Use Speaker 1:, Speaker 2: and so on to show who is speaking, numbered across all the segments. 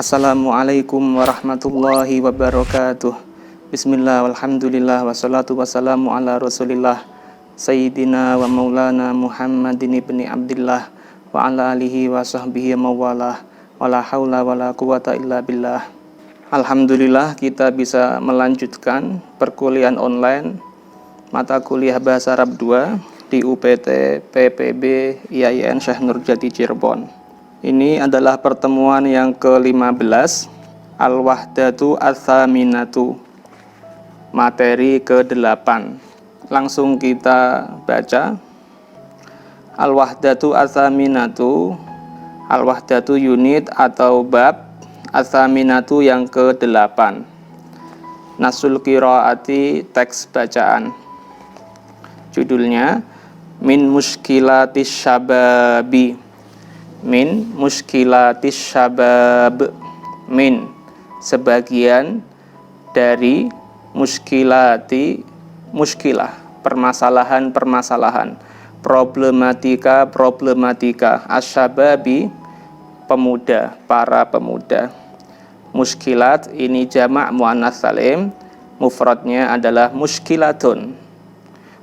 Speaker 1: Assalamualaikum warahmatullahi wabarakatuh. Bismillah, walhamdulillah, wassalatu wassalamu ala rasulillah Sayyidina wa maulana Muhammadin ibni Abdillah wa ala alihi wa sahbihi mawalah wa la hawla wa la quwata illa billah. Alhamdulillah kita bisa melanjutkan perkuliahan online mata kuliah Bahasa Arab 2 di UPT PPB IAIN Syekh Nurjati Cirebon. Ini adalah pertemuan yang ke-15, Al-Wahdatu Ats-Tsaminatu, materi ke-8. Langsung kita baca. Al-Wahdatu Ats-Tsaminatu, Al-Wahdatu unit atau bab, Ats-Tsaminatu yang ke-8. Nasul Qiraati, teks bacaan. Judulnya Min Mushkilatis Syababi. Min muskilatis syabab, min sebagian dari muskilati, muskilah permasalahan-permasalahan, problematika asyababi pemuda, para pemuda. Muskilat ini jamak muannats salim, mufradnya adalah muskilatun.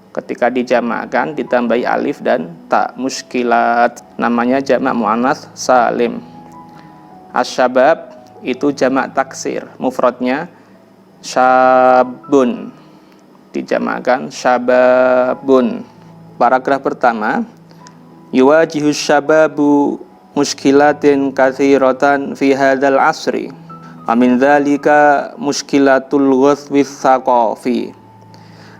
Speaker 1: Ketika dijamakkan ditambahi alif dan ta, muskilat, namanya jamak muannats salim. Asyabab itu jamak taksir, mufradnya syabun, dijamakkan syababun. Paragraf pertama, yuwajihus syababu muskilatin katsiratan fi hadzal asri wa min dzalika muskilatul ghaswis tsaqafi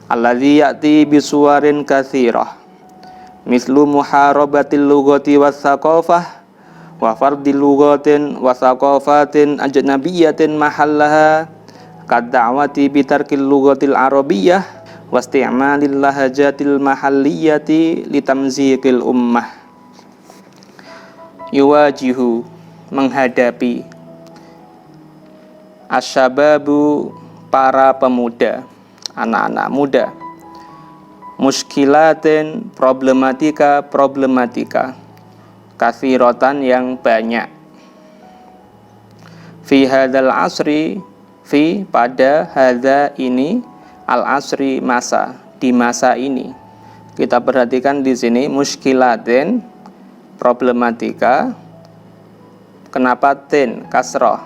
Speaker 1: alladzi ya'ti bisuwarin katsirah mislu muharabatil lughati was tsaqafah wa fardil lughatin wa tsaqafatin ajnabiyyatin mahallaha kad da'wati bi tarkil lughatil arabiyyah wa isti'malil lahajatil mahalliyyati litamziqil ummah. Yuwajihu, menghadapi, asyababu, para pemuda, anak-anak muda, muskilatin, problematika, katsiratan yang banyak, fi hadzal asri, fi pada hadza ini, al asri masa, di masa ini. Kita perhatikan di sini muskilatin, problematika. Kenapa tin kasroh?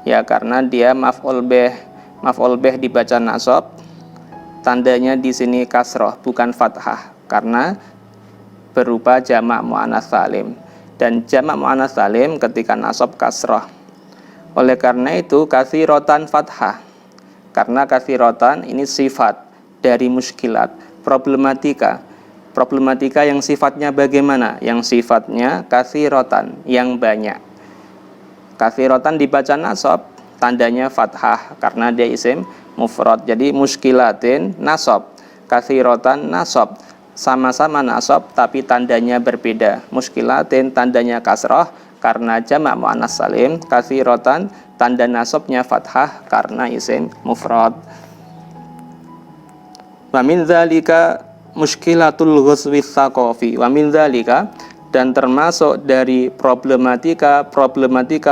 Speaker 1: Ya karena dia maf'ul bih dibaca nasab. Tandanya di sini kasroh bukan fathah karena berupa jamak muannats salim, dan jamak muannats salim ketika nasab kasroh. Oleh karena itu katsiratan fathah, karena katsiratan ini sifat dari muskilat, problematika yang sifatnya bagaimana? Yang sifatnya katsiratan, yang banyak. Katsiratan dibaca nasab, tandanya fathah karena dia isim mufrad. Jadi muskilatin nasab, katsiratan nasab, sama-sama nasab tapi tandanya berbeda. Muskilatin tandanya kasrah karena jamak muannats salim, katsiratan tanda nasabnya fathah karena isim mufrad. Wa min dzalika muskilatul ghaswis tsaqafi, wa min dzalika, dan termasuk dari problematika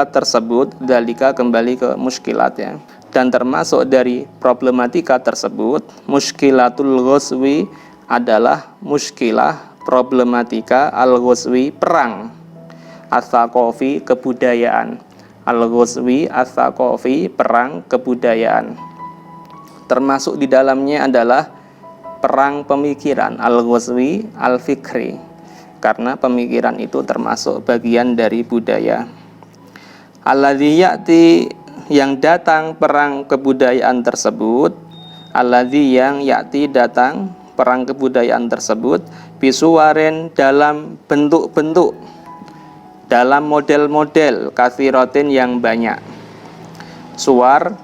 Speaker 1: tersebut, dzalika kembali ke muskilat ya. Dan termasuk dari problematika tersebut, muskilatul ghaswi adalah muskilah problematika al-ghaswi perang, as-tsaqafi kebudayaan, al-ghaswi as-tsaqafi perang kebudayaan. Termasuk di dalamnya adalah perang pemikiran, al-ghaswi al-fikri, karena pemikiran itu termasuk bagian dari budaya. Alladzi ya'ti, yang datang perang kebudayaan tersebut, alladzi yang ya'ti datang perang kebudayaan tersebut, bisuwarin dalam bentuk-bentuk, dalam model-model, katsiratin yang banyak. Suwar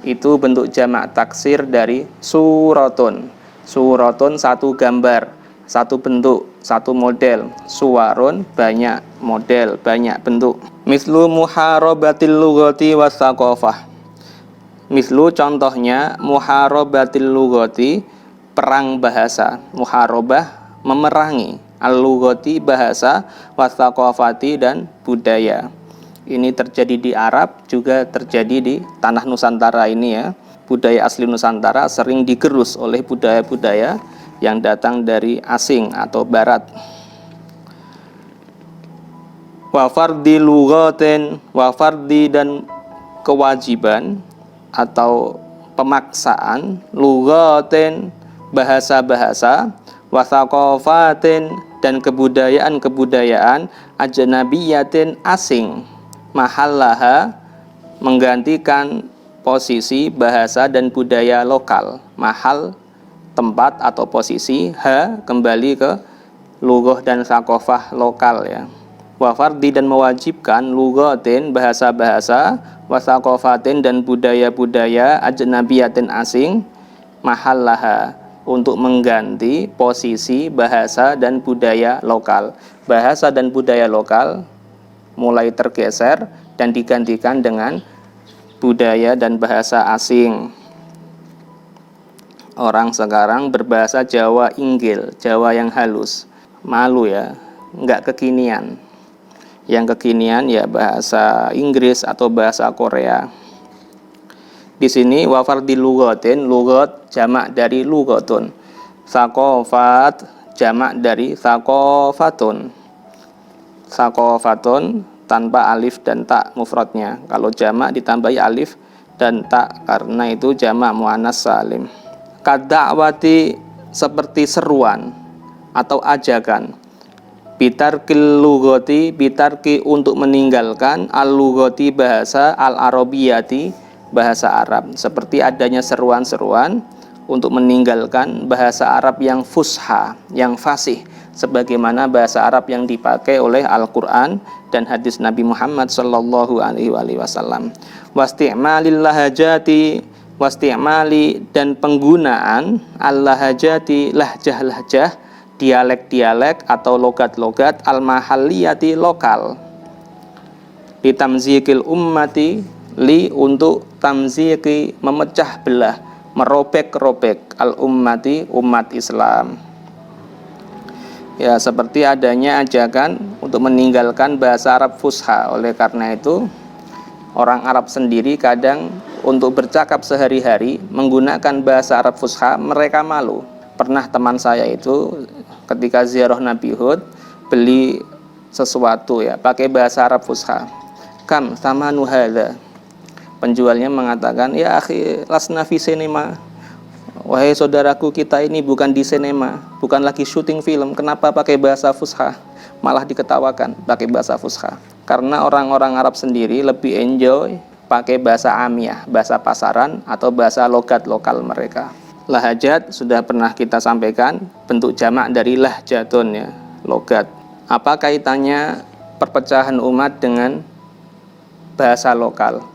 Speaker 1: itu bentuk jamak taksir dari suratun. Suratun satu gambar, satu bentuk, satu model. Suwarun banyak model, banyak bentuk. Mislu muharabatil lughati was tsaqafah. Mislu contohnya muharabatil lughati, perang bahasa. Muharabah memerangi, al-lughati bahasa, was tsaqafati dan budaya. Ini terjadi di Arab, juga terjadi di tanah Nusantara ini ya. Budaya asli Nusantara sering digerus oleh budaya-budaya yang datang dari asing atau barat. Wa fardhi lughatin, wa fardhi dan kewajiban atau pemaksaan, lughatin bahasa-bahasa, wa thaqafatin dan kebudayaan-kebudayaan, ajnabiyatin asing, mahallaha menggantikan posisi bahasa dan budaya lokal. Mahal tempat atau posisi, ha kembali ke lughah dan thaqafah lokal ya. Wa fardhi dan mewajibkan, lughatin bahasa-bahasa, wa thaqafatin dan budaya-budaya, ajnabiyatin asing, mahallaha untuk mengganti posisi bahasa dan budaya lokal. Bahasa dan budaya lokal mulai tergeser dan digantikan dengan budaya dan bahasa asing. Orang sekarang berbahasa Jawa Inggil, Jawa yang halus. Malu ya, nggak kekinian. Yang kekinian ya bahasa Inggris atau bahasa Korea. Di sini wa fardhi lughatin, lughat jamak dari lughatun. Thaqafat jamak dari thaqafatun. Thaqafatun tanpa alif dan ta mufradnya. Kalau jamak ditambahi alif dan ta karena itu jamak muannas salim. Kadakwati seperti seruan atau ajakan. Bitarkil lughati, bitarki untuk meninggalkan al-lughati bahasa, al-arabiyati bahasa Arab. Seperti adanya seruan-seruan untuk meninggalkan bahasa Arab yang fusha, yang fasih, sebagaimana bahasa Arab yang dipakai oleh Al-Quran dan hadis Nabi Muhammad sallallahu alaihi wasallam. Wasti'malil lahajati, wasti'mali dan penggunaan al-lahajati, lahjah-lahjah, dialek-dialek atau logat-logat al-mahalliyati lokal. Ditamzikil ummati, li untuk tamziki memecah belah, merobek-robek al-ummati umat Islam. Ya, seperti adanya ajakan untuk meninggalkan bahasa Arab fusha. Oleh karena itu, orang Arab sendiri kadang untuk bercakap sehari-hari menggunakan bahasa Arab fusha, mereka malu. Pernah teman saya itu ketika ziarah Nabi Hud beli sesuatu ya pakai bahasa Arab fusha. Kam thamanu hadza. Penjualnya mengatakan, "Ya akhi, lasna fi sinema." Wahai saudaraku, kita ini bukan di sinema, bukan lagi syuting film. Kenapa pakai bahasa fusha? Malah diketawakan pakai bahasa fusha. Karena orang-orang Arab sendiri lebih enjoy pakai bahasa amiyah, bahasa pasaran atau bahasa logat lokal mereka. Lahajat sudah pernah kita sampaikan, bentuk jamak dari lahjatun ya, logat. Apa kaitannya perpecahan umat dengan bahasa lokal?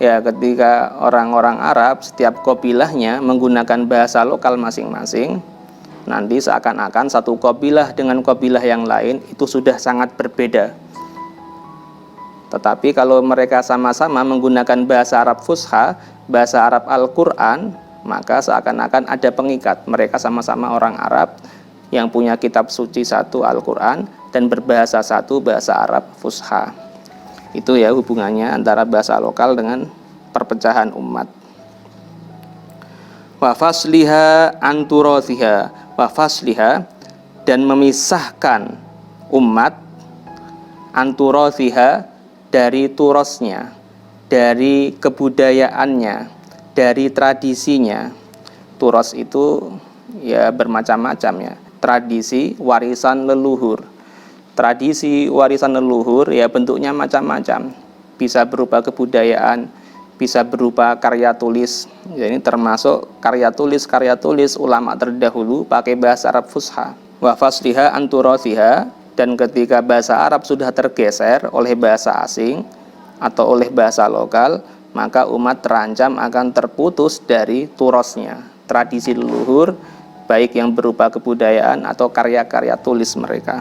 Speaker 1: Ya, ketika orang-orang Arab setiap kabilahnya menggunakan bahasa lokal masing-masing, nanti seakan-akan satu kabilah dengan kabilah yang lain itu sudah sangat berbeda. Tetapi kalau mereka sama-sama menggunakan bahasa Arab fusha, bahasa Arab Al-Quran, maka seakan-akan ada pengikat. Mereka sama-sama orang Arab yang punya kitab suci satu Al-Quran dan berbahasa satu bahasa Arab fusha. Itu ya hubungannya antara bahasa lokal dengan perpecahan umat. Wa fasliha anturothiha, wa fasliha dan memisahkan umat anturothiha dari turosnya, dari kebudayaannya, dari tradisinya. Turos itu ya bermacam-macam ya. Tradisi warisan leluhur. Tradisi warisan leluhur ya bentuknya macam-macam. Bisa berupa kebudayaan, bisa berupa karya tulis. Ya, ini termasuk karya tulis ulama terdahulu pakai bahasa Arab fusha. Wa fasliha anturothiha, dan ketika bahasa Arab sudah tergeser oleh bahasa asing atau oleh bahasa lokal, maka umat terancam akan terputus dari turosnya, tradisi leluhur, baik yang berupa kebudayaan atau karya-karya tulis mereka.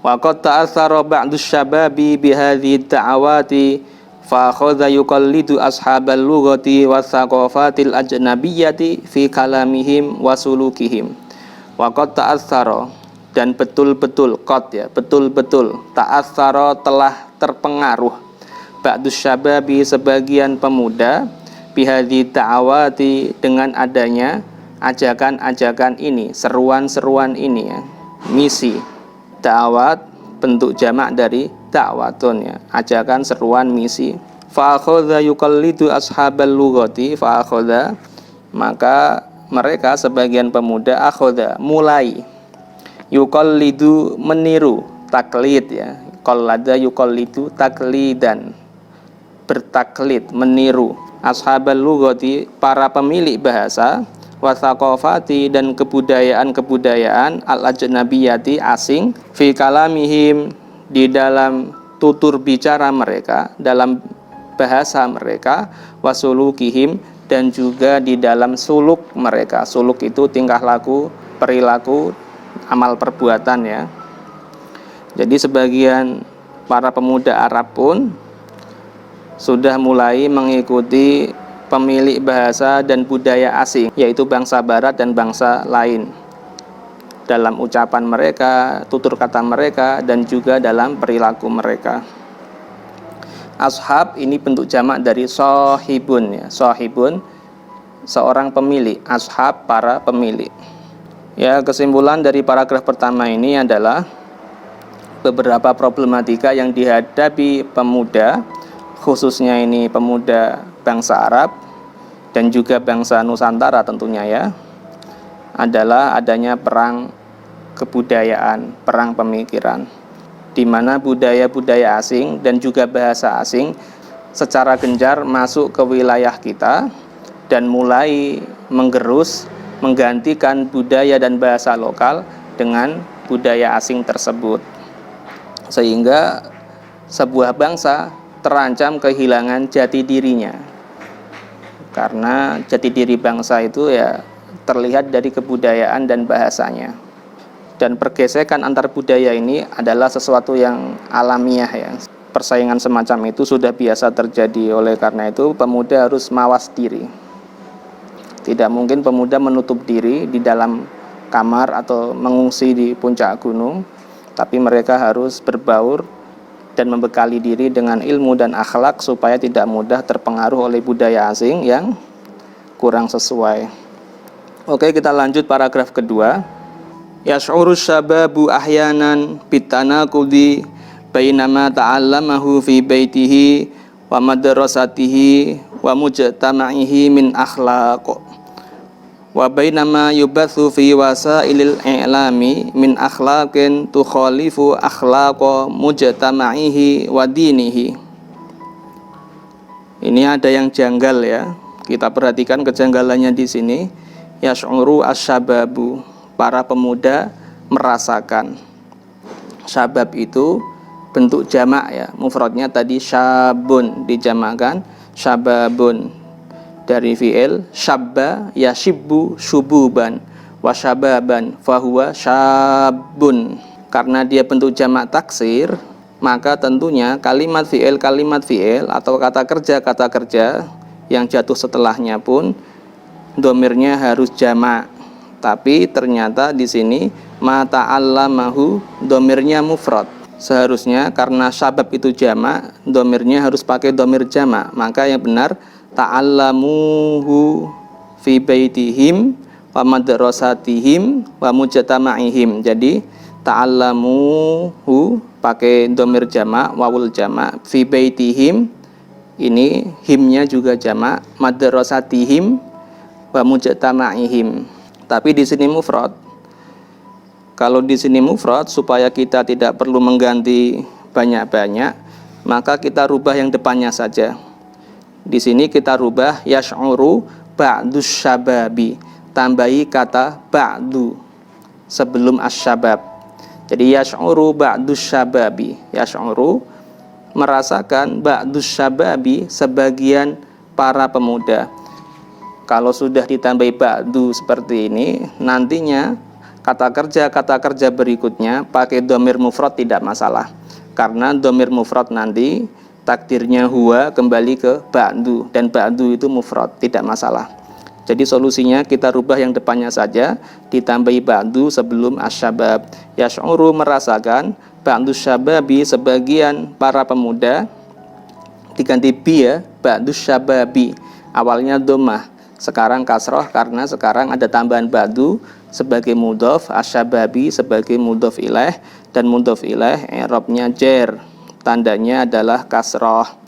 Speaker 1: Wa qad ta'athara ba'du syababi bihadhihi da'awati fa akhadha yuqallidu ashabal lughati wa thaqafatil ajnabiyyati fi kalamihim wa sulukihim. Wa qad ta'athara, dan betul-betul qad ya, betul-betul ta'atsara telah terpengaruh ba'dus syababi sebagian pemuda bihadzi ta'awati dengan adanya ajakan-ajakan ini, seruan-seruan ini ya. Misi da'awat bentuk jamak dari da'watun ya, ajakan, seruan, misi. Fa akhadha yuqallidu ashabal lughati, fa akhadha maka mereka sebagian pemuda akhadha mulai yuqallidu meniru, taklid ya. Qallada yuqallidu taklidan, bertaklid, meniru ashabal lughati para pemilik bahasa wa thaqafati dan kebudayaan-kebudayaan al-ajnabiyati asing fi kalamihim di dalam tutur bicara mereka, dalam bahasa mereka, wasulukihim dan juga di dalam suluk mereka. Suluk itu tingkah laku, perilaku, amal perbuatan ya. Jadi sebagian para pemuda Arab pun sudah mulai mengikuti pemilik bahasa dan budaya asing, yaitu bangsa barat dan bangsa lain, dalam ucapan mereka, tutur kata mereka, dan juga dalam perilaku mereka. Ashab ini bentuk jamak dari sahibun ya. Sahibun seorang pemilik, ashab para pemilik. Ya, kesimpulan dari paragraf pertama ini adalah beberapa problematika yang dihadapi pemuda, khususnya ini pemuda bangsa Arab dan juga bangsa Nusantara tentunya ya, adalah adanya perang kebudayaan, perang pemikiran, di mana budaya-budaya asing dan juga bahasa asing secara gencar masuk ke wilayah kita dan mulai menggerus, menggantikan budaya dan bahasa lokal dengan budaya asing tersebut, sehingga sebuah bangsa terancam kehilangan jati dirinya, karena jati diri bangsa itu ya terlihat dari kebudayaan dan bahasanya. Dan pergesekan antar budaya ini adalah sesuatu yang alamiah ya. Persaingan semacam itu sudah biasa terjadi, oleh karena itu pemuda harus mawas diri. Tidak mungkin pemuda menutup diri di dalam kamar atau mengungsi di puncak gunung, tapi mereka harus berbaur dan membekali diri dengan ilmu dan akhlak supaya tidak mudah terpengaruh oleh budaya asing yang kurang sesuai. Oke, kita lanjut paragraf kedua. Yash'uru syababu ahyanan bitanaqudi bainama ta'allamahu fi baitihi wa madrasatihi wa mujtama'ihi min akhlaq wa bainama yubathu fi wasailil i'lami min akhlaqin tukhalifu akhlaqa mujtama'ihi wa dinihi. Ini ada yang janggal ya. Kita perhatikan kejanggalannya di sini. Yash'uru asyababu, para pemuda merasakan. Syabab itu bentuk jamak ya. Mufradnya tadi syabun, dijamakkan syababun. Dari fi'il syabba yashibbu syububan wa syababan fahuwa syabun. Karena dia bentuk jamak taksir, maka tentunya kalimat fi'il atau kata kerja yang jatuh setelahnya pun domirnya harus jamak. Tapi ternyata di sini ma ta'allamahu domirnya mufrad. Seharusnya karena syabab itu jamak, domirnya harus pakai domir jamak. Maka yang benar ta'allamuhu fi baitihim wa madrasatihim wa mujtama'ihim. Jadi ta'allamuhu pakai domir jamak, wawul jamak, fi baitihim ini himnya juga jamak, madrasatihim wa mujtama'ihim. Tapi di sini mufrad. Kalau di sini mufrad, supaya kita tidak perlu mengganti banyak-banyak, maka kita rubah yang depannya saja. Di sini kita rubah yash'uru ba'dus syababi, tambahi kata ba'du sebelum asyabab. Jadi yash'uru ba'dus syababi, yash'uru merasakan ba'dus syababi sebagian para pemuda. Kalau sudah ditambahi ba'du seperti ini, nantinya kata kerja berikutnya pakai domir mufrad tidak masalah, karena domir mufrad nanti takdirnya huwa kembali ke ba'du, dan ba'du itu mufrad, tidak masalah. Jadi solusinya kita rubah yang depannya saja, ditambahi ba'du sebelum asyabab. Yash'uru merasakan, ba'du syababi sebagian para pemuda, diganti bi ya, ba'du syababi. Awalnya dhammah, sekarang kasroh karena sekarang ada tambahan ba'du sebagai mudhof, asyababi sebagai mudhof ilaih, dan mudhof ilaih i'rabnya jar, tandanya adalah kasroh.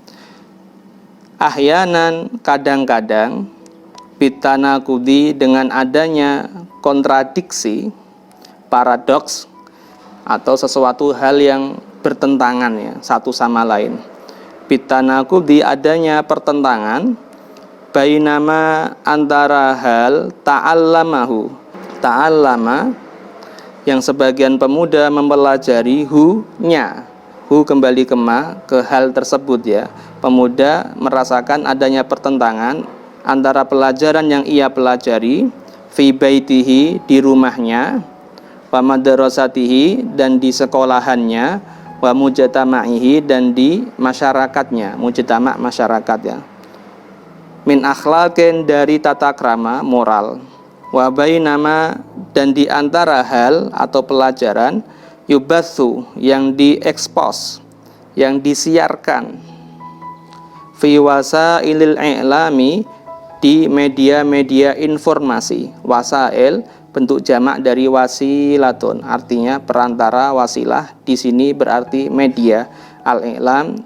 Speaker 1: Ahyanan kadang-kadang, bitanakudi dengan adanya kontradiksi, paradoks, atau sesuatu hal yang bertentangan ya, satu sama lain. Bitanakudi adanya pertentangan, bainama antara hal ta'allamahu, ta'allama yang sebagian pemuda mempelajari hu-nya, hu kembali ke ma, ke hal tersebut ya. Pemuda merasakan adanya pertentangan antara pelajaran yang ia pelajari fi baitihi di rumahnya, wa madrasatihi dan di sekolahannya, wa mujtama'ihi dan di masyarakatnya, mujtama' masyarakat ya. Min akhlaqin dari tata krama moral, wa bainama dan di antara hal atau pelajaran yubatsu yang diekspos, yang disiarkan fi wasailil i'lami di media-media informasi. Wasail bentuk jamak dari wasilatun, artinya perantara, wasilah di sini berarti media. Al-i'lam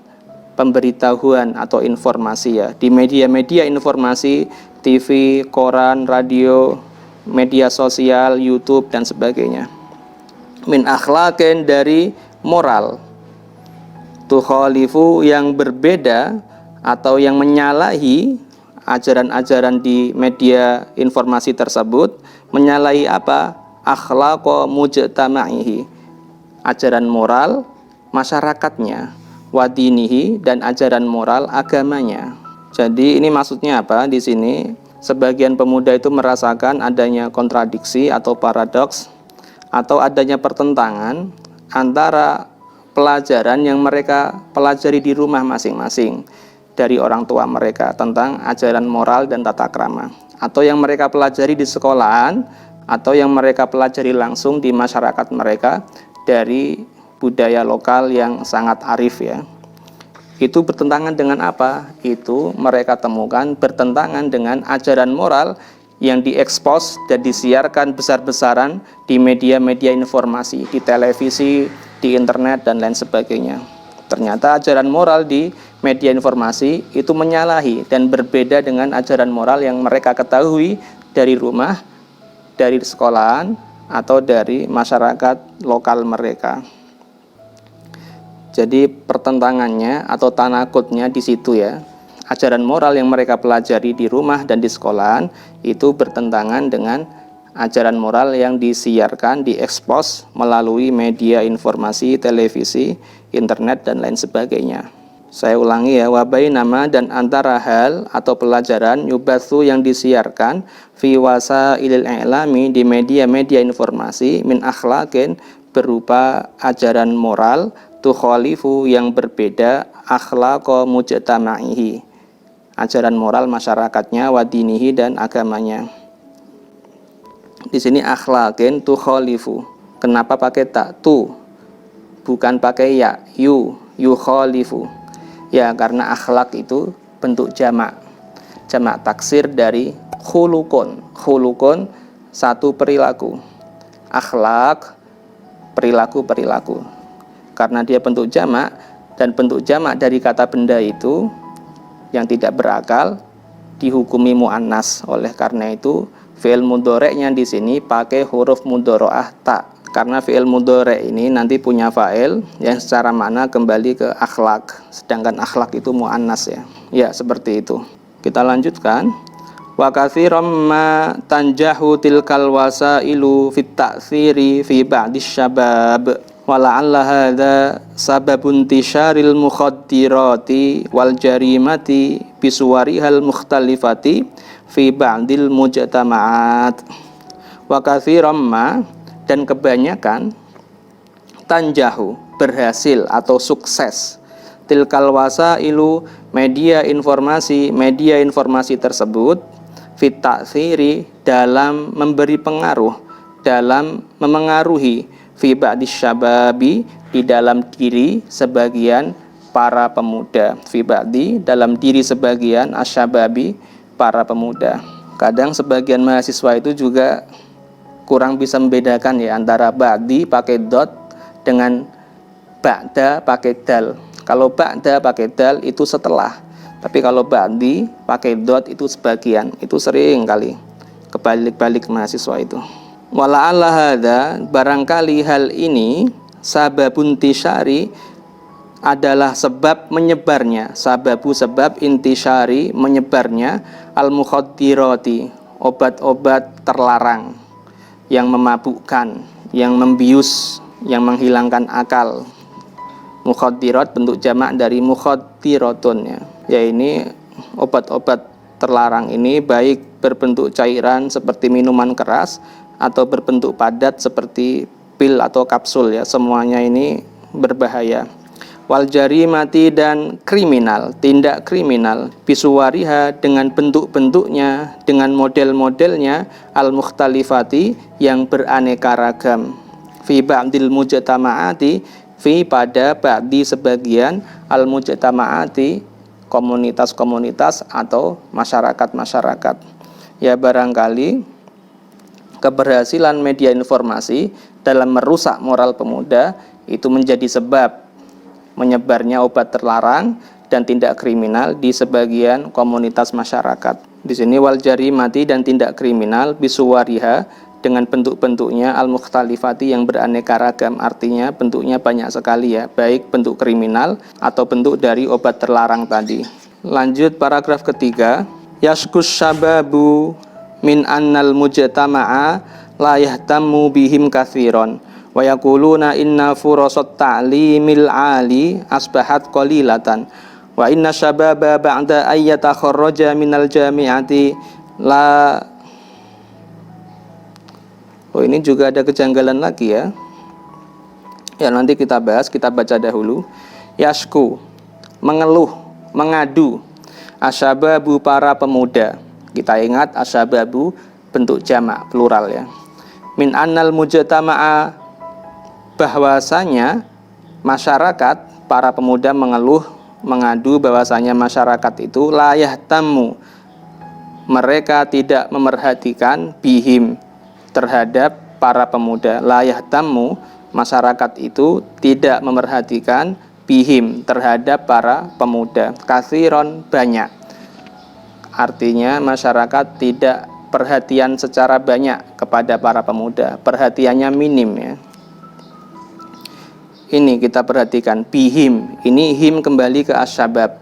Speaker 1: pemberitahuan atau informasi ya. Di media-media informasi, TV, koran, radio, media sosial, YouTube dan sebagainya. Min akhlaqin dari moral, tukhalifu yang berbeda atau yang menyalahi ajaran-ajaran di media informasi tersebut. Menyalahi apa? Akhlaqa mujtama'ihi, ajaran moral masyarakatnya, wadinihi dan ajaran moral agamanya. Jadi ini maksudnya apa di sini? Sebagian pemuda itu merasakan adanya kontradiksi atau paradoks atau adanya pertentangan antara pelajaran yang mereka pelajari di rumah masing-masing dari orang tua mereka tentang ajaran moral dan tata krama, atau yang mereka pelajari di sekolahan, atau yang mereka pelajari langsung di masyarakat mereka dari budaya lokal yang sangat arif ya. Itu bertentangan dengan apa? Itu mereka temukan bertentangan dengan ajaran moral yang diekspos dan disiarkan besar-besaran di media-media informasi, di televisi, di internet dan lain sebagainya. Ternyata ajaran moral di media informasi itu menyalahi dan berbeda dengan ajaran moral yang mereka ketahui dari rumah, dari sekolahan, atau dari masyarakat lokal mereka. Jadi pertentangannya atau tanakutnya di situ ya. Ajaran moral yang mereka pelajari di rumah dan di sekolahan itu bertentangan dengan ajaran moral yang disiarkan, diekspos melalui media informasi, televisi, internet dan lain sebagainya. Saya ulangi ya, wabai nama dan antara hal atau pelajaran yubatsu yang disiarkan fi wasailil i'lami di media-media informasi min akhlaqin berupa ajaran moral tukhalifu yang berbeda akhlaqa mujtama'ihi, ajaran moral masyarakatnya, wadinihi dan agamanya. Di sini akhlaqin tukhalifu. Kenapa pakai tak tu? Bukan pakai ya, yukhalifu. Ya karena akhlak itu bentuk jamak taksir dari khulukun. Khulukun satu perilaku, akhlak perilaku. Karena dia bentuk jamak dan bentuk jamak dari kata benda itu yang tidak berakal dihukumi muannas. Oleh karena itu fi'il mudhari'nya di sini pakai huruf mudhari'ah ta. Karena fi'il mudhari' ini nanti punya fa'il yang secara makna kembali ke akhlak, sedangkan akhlak itu muannas ya. Ya, seperti itu. Kita lanjutkan. Wa katsiran ma tanjahu tilkal wasailu fit ta'thiri fi ba'di syabab. Wa la'alla hadza sababun intisharil mukhaddirati wal jarimati bisuwarihal mukhtalifati fi ba'dil mujtama'at. Wa katsiran ma dan kebanyakan tanjahu berhasil atau sukses tilkal wasailu media informasi tersebut fit ta'thiri, dalam memberi pengaruh, dalam memengaruhi, fi ba'di syababi, di dalam diri sebagian para pemuda, fi ba'di, dalam diri sebagian asyababi, para pemuda. Kadang sebagian mahasiswa itu juga kurang bisa membedakan ya antara ba'di pakai dot dengan ba'da pakai dal. Kalau ba'da pakai dal itu setelah, tapi kalau ba'di pakai dot itu sebagian. Itu sering kali kebalik-balik mahasiswa itu. Wala'alla hadza, barangkali hal ini, sababun tishari, adalah sebab menyebarnya, sababu sebab intisyari, menyebarnya, al-mukhaddirati, obat-obat terlarang yang memabukkan, yang membius, yang menghilangkan akal. Mukhaddirat bentuk jamak dari mukhaddiratun ya ini obat-obat terlarang ini baik berbentuk cairan seperti minuman keras atau berbentuk padat seperti pil atau kapsul ya, semuanya ini berbahaya. Wal jarimati, dan kriminal, tindak kriminal, bisuwariha, dengan bentuk-bentuknya, dengan model-modelnya, al mukhtalifati, yang beraneka ragam, fi ba'dil mujtama'ati, fi pada ba'di sebagian, al mujtama'ati, komunitas-komunitas atau masyarakat-masyarakat. Ya barangkali keberhasilan media informasi dalam merusak moral pemuda itu menjadi sebab menyebarnya obat terlarang dan tindak kriminal di sebagian komunitas masyarakat. Di sini wal jarimati, dan tindak kriminal, bisuwariha, dengan bentuk-bentuknya, al mukhtalifati, yang beraneka ragam, artinya bentuknya banyak sekali ya, baik bentuk kriminal atau bentuk dari obat terlarang tadi. Lanjut paragraf ketiga, yaskus syababu min annal mujtama'a la yahtammu bihim katsiron wa yaquluna inna furasat ta'limil ali asbahat qalilatan wa inna syababa ba'da ayyata kharraja minal jami'ati la. Oh, ini juga ada kejanggalan lagi ya. Ya nanti kita bahas, kita baca dahulu. Yasku, mengeluh, mengadu, asyababu, para pemuda. Kita ingat asyababu bentuk jamak plural ya. Min annal mujtama'a, bahwasanya masyarakat, para pemuda mengeluh, mengadu bahwasanya masyarakat itu layah tamu, mereka tidak memerhatikan, bihim, terhadap para pemuda. Layah tamu, masyarakat itu tidak memerhatikan, bihim, terhadap para pemuda. Katsiron, banyak. Artinya masyarakat tidak perhatian secara banyak kepada para pemuda, perhatiannya minim ya. Ini kita perhatikan, bihim, ini him kembali ke asyabab,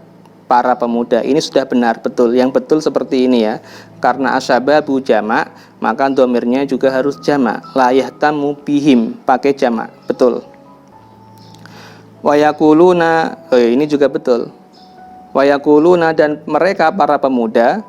Speaker 1: para pemuda. Ini sudah benar, betul. Yang betul seperti ini ya. Karena asyababu jamak, maka domirnya juga harus jamak. Layah tamu bihim, pakai jamak, betul. Wayakuluna, ini juga betul. Wayakuluna, dan mereka para pemuda.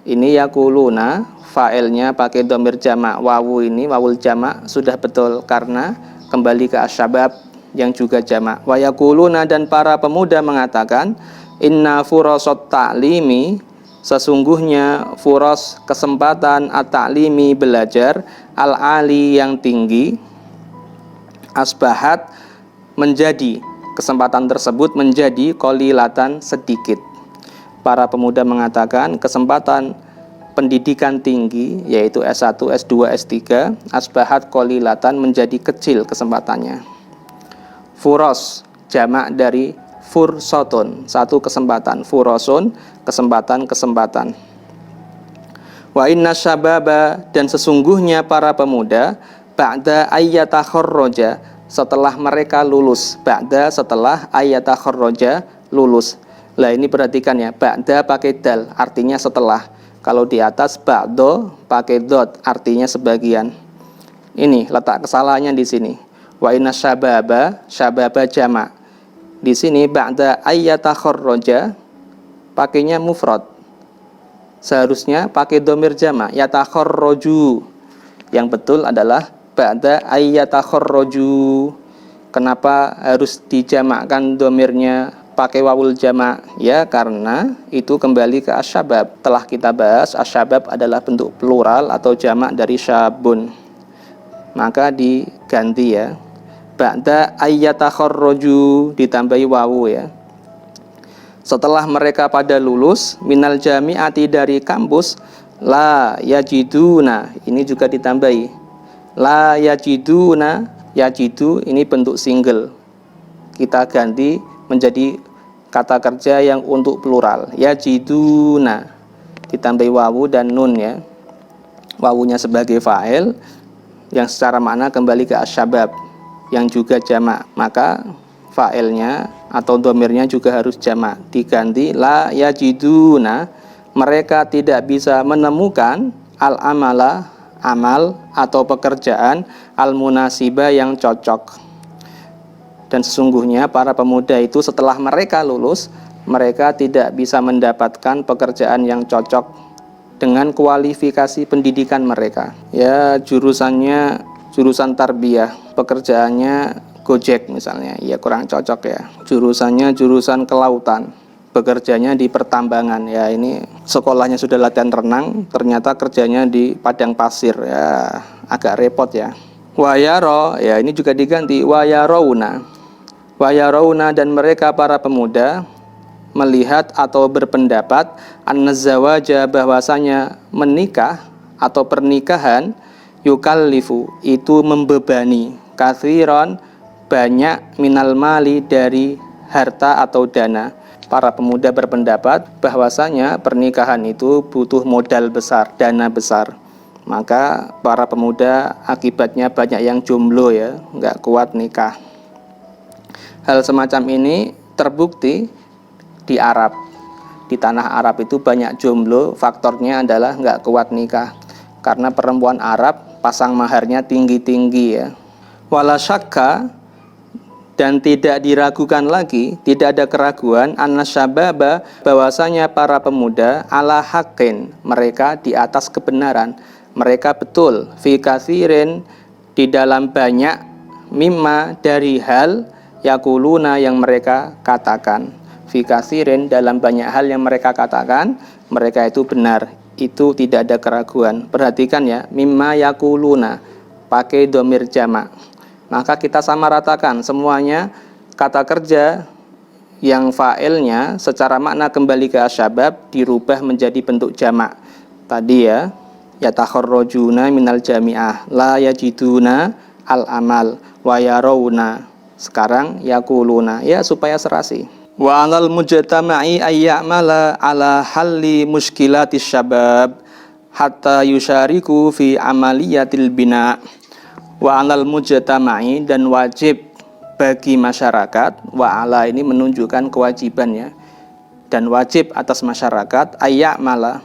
Speaker 1: Ini yakuluna, fa'ilnya pakai domir jamak, wawu ini, wawul jamak, sudah betul. Karena kembali ke asyabab yang juga jamak. Wayakuluna, dan para pemuda mengatakan, inna furasat ta'limi, sesungguhnya furas, kesempatan, at-ta'limi, belajar, al-ali, yang tinggi, asbahat, menjadi, kesempatan tersebut menjadi qalilatan, sedikit. Para pemuda mengatakan kesempatan pendidikan tinggi, yaitu S1, S2, S3, asbahat qalilatan, menjadi kecil kesempatannya. Furos, jamak dari fursotun, satu kesempatan. Furosun, kesempatan-kesempatan. Wa inna syababa, dan sesungguhnya para pemuda, ba'da ayyata kharraja, setelah mereka lulus. Ba'da, setelah, ayyata kharraja, lulus. Lah ini perhatikan ya, ba'da pakai dal, artinya setelah. Kalau di atas ba'do pakai dot, artinya sebagian. Ini letak kesalahannya di sini. Wa inna syababa, syababa jamak. Di sini ba'da ayyata kharraja pakainya mufrad. Seharusnya pakai domir jamak, yatakharraju. Yang betul adalah ba'da ayyata kharraju. Kenapa harus dijamakkan domirnya pakai wawul jamak? Ya, karena itu kembali ke asyabab. Telah kita bahas asyabab adalah bentuk plural atau jamak dari syabun. Maka diganti ya. Ba'da ayyatakharraju ditambahi wawu ya. Setelah mereka pada lulus minal jami'ati dari kampus, la yajiduna ini juga ditambahi. La yajiduna, yajidu ini bentuk single. Kita ganti menjadi kata kerja yang untuk plural, yajiduna ditambahi wawu dan nun ya. Wawunya sebagai fa'il yang secara makna kembali ke asyabab yang juga jamak, maka fa'ilnya atau domirnya juga harus jamak. Diganti la yajiduna, mereka tidak bisa menemukan al-amala, amal atau pekerjaan, al-munasiba yang cocok. Dan sesungguhnya para pemuda itu setelah mereka lulus, mereka tidak bisa mendapatkan pekerjaan yang cocok dengan kualifikasi pendidikan mereka. Ya, jurusannya jurusan tarbiyah, pekerjaannya Gojek misalnya, ya kurang cocok ya. Jurusannya jurusan kelautan, bekerjanya di pertambangan, ya ini sekolahnya sudah latihan renang, ternyata kerjanya di padang pasir, ya agak repot ya. Wayaro, ya ini juga diganti wayarouna. Wayarouna dan mereka para pemuda melihat atau berpendapat an-zawaja bahwasanya menikah atau pernikahan yukallifu itu membebani katsiran banyak minal mali dari harta atau dana. Para pemuda berpendapat bahwasanya pernikahan itu butuh modal besar, dana besar. Maka para pemuda akibatnya banyak yang jomblo ya, nggak kuat nikah. Hal semacam ini terbukti di Arab. Di tanah Arab itu banyak jomblo, faktornya adalah nggak kuat nikah. Karena perempuan Arab pasang maharnya tinggi-tinggi ya. Wala syakka, dan tidak diragukan lagi, tidak ada keraguan annasyababa bahwasanya para pemuda ala haqqin, mereka di atas kebenaran, mereka betul fi katsirin di dalam banyak mimma dari hal yakuluna yang mereka katakan. Fi katsirin dalam banyak hal yang mereka katakan, mereka itu benar, itu tidak ada keraguan. Perhatikan ya, mimma yakuluna pakai domir jamak. Maka kita samaratakan semuanya kata kerja yang fa'ilnya secara makna kembali ke asyabab dirubah menjadi bentuk jamak. Tadi ya, yatakharrajuna minal jami'ah, la yajiduna al-amal, wa yarawna. Sekarang yakuluna, ya supaya serasi. Wa 'alal mujtama'i ayya'mala 'ala halli mushkilatis syabab hatta yusyariku fi amaliyatil bina'. Wa 'alal mujtama'i dan wajib bagi masyarakat, wa 'ala ini menunjukkan kewajiban ya, dan wajib atas masyarakat ayya'mala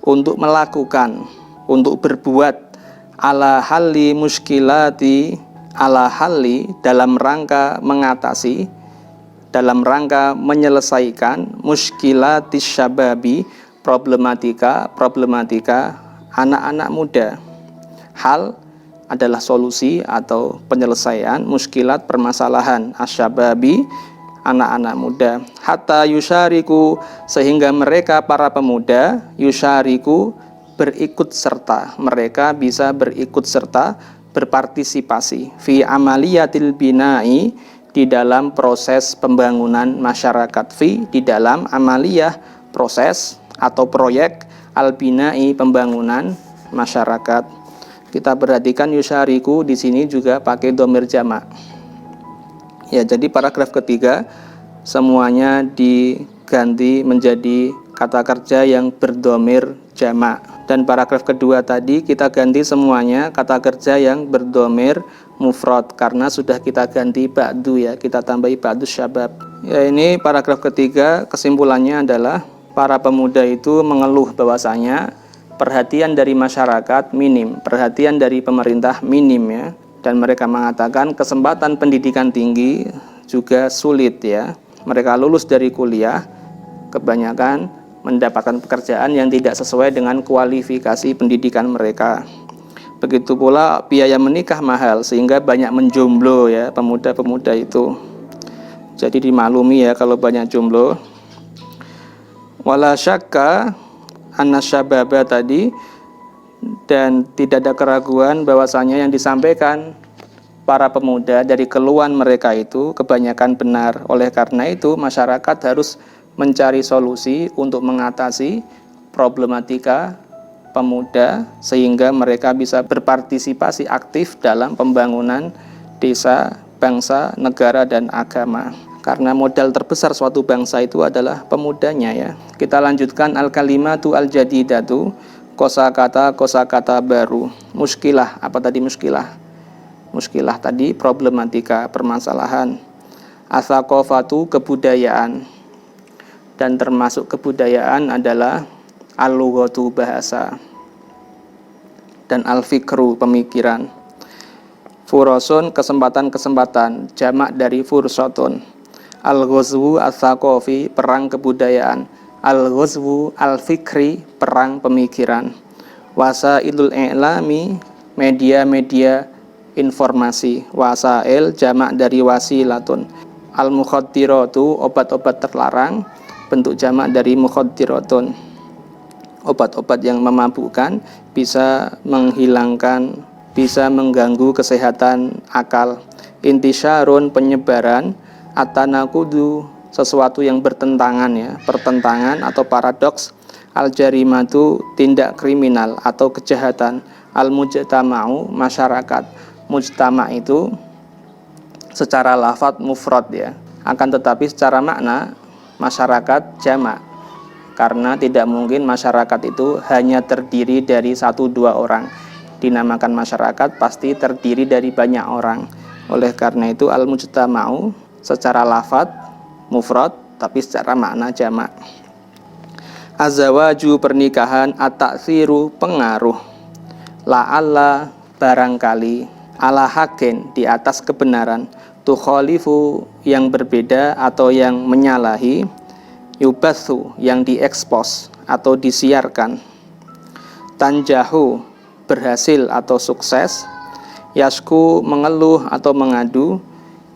Speaker 1: untuk melakukan, untuk berbuat ala halli muskilati, ala halli dalam rangka mengatasi, dalam rangka menyelesaikan muskilatis syababi, problematika anak-anak muda. Hal adalah solusi atau penyelesaian muskilat permasalahan asyababi, anak-anak muda. Hatta yusyariku, sehingga mereka para pemuda yusyariku berikut serta, mereka bisa berikut serta, berpartisipasi fi amaliyatil binai, di dalam proses pembangunan masyarakat, fi di dalam amaliyah proses atau proyek al-binai pembangunan masyarakat. Kita perhatikan yusyariku di sini juga pakai domir jamak. Ya, jadi paragraf ketiga semuanya diganti menjadi kata kerja yang berdomir jamak. Dan paragraf kedua tadi kita ganti semuanya kata kerja yang berdomir mufrad karena sudah kita ganti ba'du ya, kita tambahi ba'du syabab. Ya, ini paragraf ketiga kesimpulannya adalah para pemuda itu mengeluh bahwasanya perhatian dari masyarakat minim, perhatian dari pemerintah minim ya, dan mereka mengatakan kesempatan pendidikan tinggi juga sulit ya. Mereka lulus dari kuliah kebanyakan mendapatkan pekerjaan yang tidak sesuai dengan kualifikasi pendidikan mereka. Begitu pula biaya menikah mahal sehingga banyak menjomblo ya pemuda-pemuda itu. Jadi dimaklumi ya kalau banyak jumlah. Wala syakka anna syababa tadi, dan tidak ada keraguan bahwasanya yang disampaikan para pemuda dari keluhan mereka itu kebanyakan benar. Oleh karena itu masyarakat harus mencari solusi untuk mengatasi problematika pemuda sehingga mereka bisa berpartisipasi aktif dalam pembangunan desa, bangsa, negara, dan agama. Karena modal terbesar suatu bangsa itu adalah pemudanya ya. Kita lanjutkan al-kalimatu al-jadidatu, kosakata baru. Muskilah, apa tadi muskilah? Muskilah tadi problematika, permasalahan. As-saqafatu, kebudayaan. Dan termasuk kebudayaan adalah al-lughatu, bahasa. Dan al-fikru, pemikiran. Furosun, kesempatan-kesempatan, jamak dari fursotun. Al-ghazwu as-saqafi, perang kebudayaan. Al-ghazwu al-fikri, perang pemikiran. Wasailul i'lami, media-media informasi. Wasail, jamak dari wasilatun. Al-mukhaddiratu, obat-obat terlarang, bentuk jamak dari mukhaddiratun. Obat-obat yang memabukkan, bisa menghilangkan, bisa mengganggu kesehatan akal. Intisyarun, penyebaran. At-tanakudu, sesuatu yang bertentangan ya, pertentangan atau paradoks. Al-jarimatu, tindak kriminal atau kejahatan. Al-mujtama'u, masyarakat. Mujtama' itu secara lafadz mufrad ya, akan tetapi secara makna masyarakat jamak, karena tidak mungkin masyarakat itu hanya terdiri dari 1-2 orang. Dinamakan masyarakat pasti terdiri dari banyak orang. Oleh karena itu al-mujtama'u secara lafadz mufrad tapi secara makna jamak. Az-zawaju, pernikahan. At-ta'tsiru, pengaruh. La'alla, barangkali. Ala haqqin, di atas kebenaran. Tukhalifu, yang berbeda atau yang menyalahi. Yubatsu, yang diekspos atau disiarkan. Tanjahu, berhasil atau sukses. Yasku, mengeluh atau mengadu.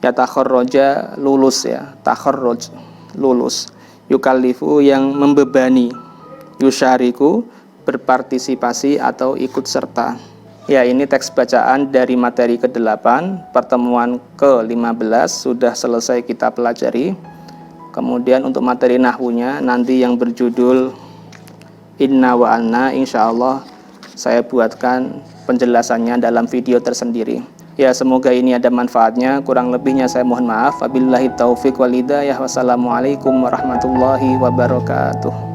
Speaker 1: Yatakharroja, lulus ya, takharroj, lulus. Yukallifu, yang membebani. Yusyariku, berpartisipasi atau ikut serta. Ya, ini teks bacaan dari materi ke-8, pertemuan ke-15 sudah selesai kita pelajari. Kemudian untuk materi nahwunya nanti yang berjudul Inna wa Anna, insyaallah saya buatkan penjelasannya dalam video tersendiri. Ya, semoga ini ada manfaatnya. Kurang lebihnya saya mohon maaf. Wabillahi taufiq wal hidayah. Wassalamualaikum warahmatullahi wabarakatuh.